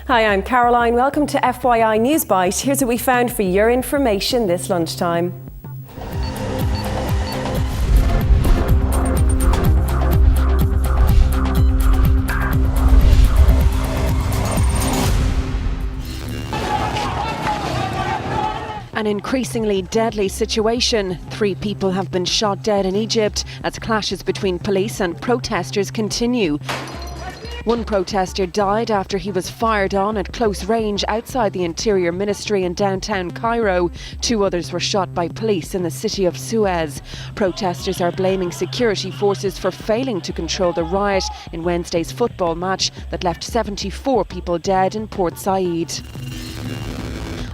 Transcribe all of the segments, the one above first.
Hi, I'm Caroline. Welcome to FYI Newsbyte. Here's what we found for your information this lunchtime. An increasingly deadly situation. 3 people have been shot dead in Egypt as clashes between police and protesters continue. One protester died after he was fired on at close range outside the Interior Ministry in downtown Cairo. 2 others were shot by police in the city of Suez. Protesters are blaming security forces for failing to control the riot in Wednesday's football match that left 74 people dead in Port Said.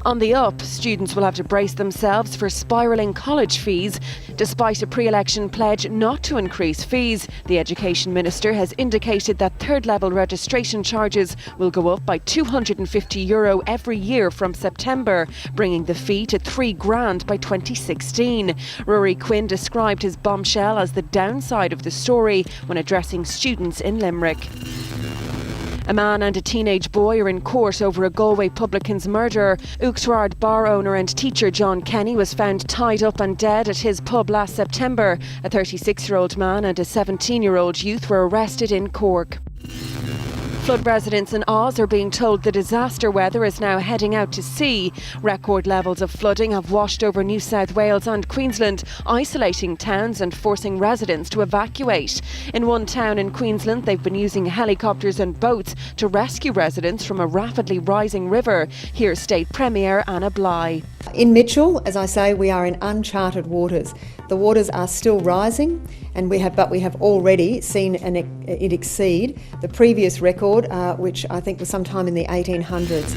On the up, students will have to brace themselves for spiralling college fees. Despite a pre-election pledge not to increase fees, the Education Minister has indicated that third-level registration charges will go up by €250 every year from September, bringing the fee to £3,000 by 2016. Rory Quinn described his bombshell as the downside of the story when addressing students in Limerick. A man and a teenage boy are in court over a Galway publican's murder. Uachtarard bar owner and teacher John Kenny was found tied up and dead at his pub last September. A 36-year-old man and a 17-year-old youth were arrested in Cork. Flood residents in Oz are being told the disaster weather is now heading out to sea. Record levels of flooding have washed over New South Wales and Queensland, isolating towns and forcing residents to evacuate. In one town in Queensland, they've been using helicopters and boats to rescue residents from a rapidly rising river. Here's State Premier Anna Bligh. In Mitchell, as I say, we are in uncharted waters. The waters are still rising, and we have already seen it exceed the previous record, which I think was sometime in the 1800s.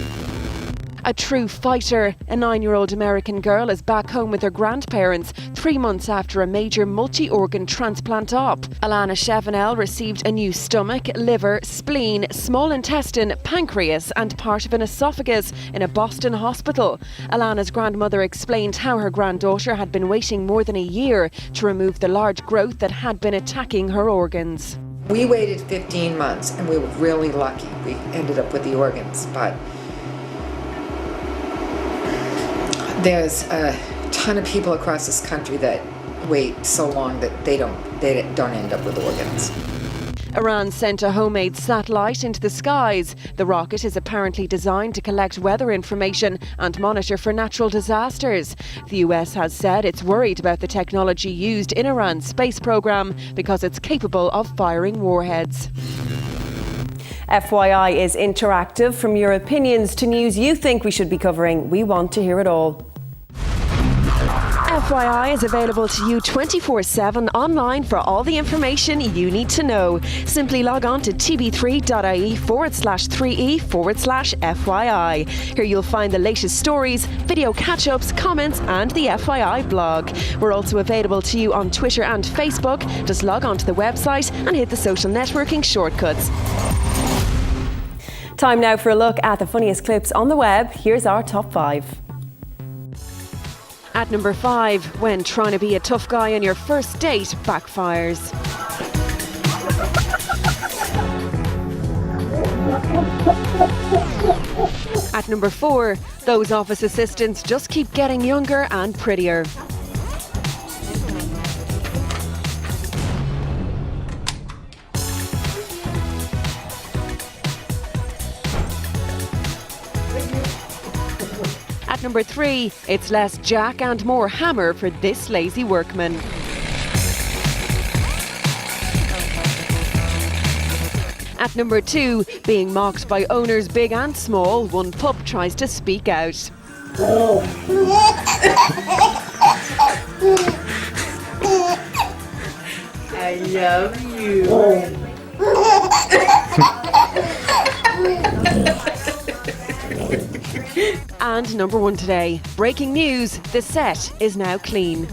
A true fighter. A 9-year-old American girl is back home with her grandparents 3 months after a major multi-organ transplant op. Alana Chevenel received a new stomach, liver, spleen, small intestine, pancreas and part of an esophagus in a Boston hospital. Alana's grandmother explained how her granddaughter had been waiting more than a year to remove the large growth that had been attacking her organs. We waited 15 months and we were really lucky. We ended up with the organs, but there's a ton of people across this country that wait so long that they don't end up with organs. Iran sent a homemade satellite into the skies. The rocket is apparently designed to collect weather information and monitor for natural disasters. The US has said it's worried about the technology used in Iran's space program because it's capable of firing warheads. FYI is interactive. From your opinions to news you think we should be covering, we want to hear it all. FYI is available to you 24/7 online for all the information you need to know. Simply log on to tv3.ie/3e/FYI. Here you'll find the latest stories, video catch-ups, comments and the FYI blog. We're also available to you on Twitter and Facebook. Just log on to the website and hit the social networking shortcuts. Time now for a look at the funniest clips on the web. Here's our top 5. At number 5, when trying to be a tough guy on your first date backfires. At number 4, those office assistants just keep getting younger and prettier. At number 3, it's less jack and more hammer for this lazy workman. At number 2, being mocked by owners big and small, one pup tries to speak out. I love you. And number 1 today, breaking news, the set is now clean.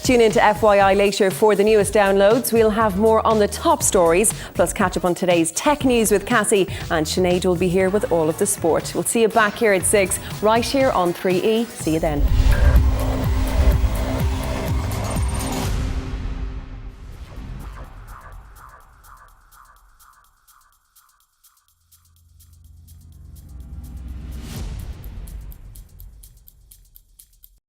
Tune in to FYI later for the newest downloads. We'll have more on the top stories, plus catch up on today's tech news with Cassie, and Sinead will be here with all of the sport. We'll see you back here at 6, right here on 3E. See you then.